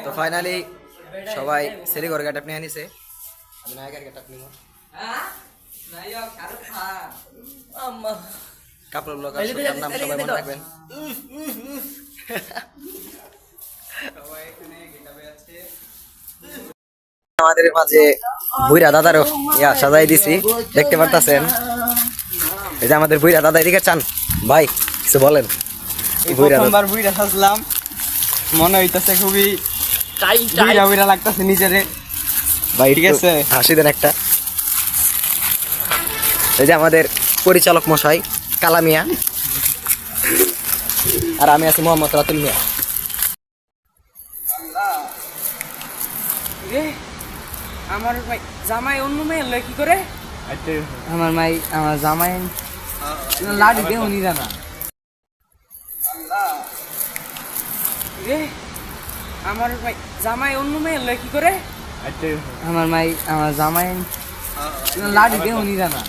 তো ফাইনালি সবাই সেলিগর গেটআপ নিয়ে নিছে। আমি নায়কের গেটআপ নিব। নায়ক শাহরুখ খান। কাপড় ব্লগার সবার নাম সবাই মনে রাখবেন। সবাই এখানে গেটআপে আছে। আমাদের মাঝে বুইরা দাদারও সাজাই দিছি, দেখতে পারতাছেন। এই যে আমাদের বুইরা দাদা, এদিকে চান ভাই কিছু বলেন। প্রথমবার বুইরা সাজলাম, মনে হইতাছে খুবই বুইরা বুইরা লাগতাছে নিজেরে ভাই, ঠিক আছে হাসি দেন একটা। এই যে আমাদের পরিচালক মশাই কালা মিয়া, আর আমি আছি মোহাম্মদ রাতুল মিয়া। আমার ভাই জামাই অন্য মেয়ে লয় কি করে? আমার মাই আমার জামাই লাড়ি দেহ নি জানা। আমার ভাই জামাই অন্য মেয়ে লয় কি করে? আমার মাই আমার জামাই লাড়ি দেহ নি জানা।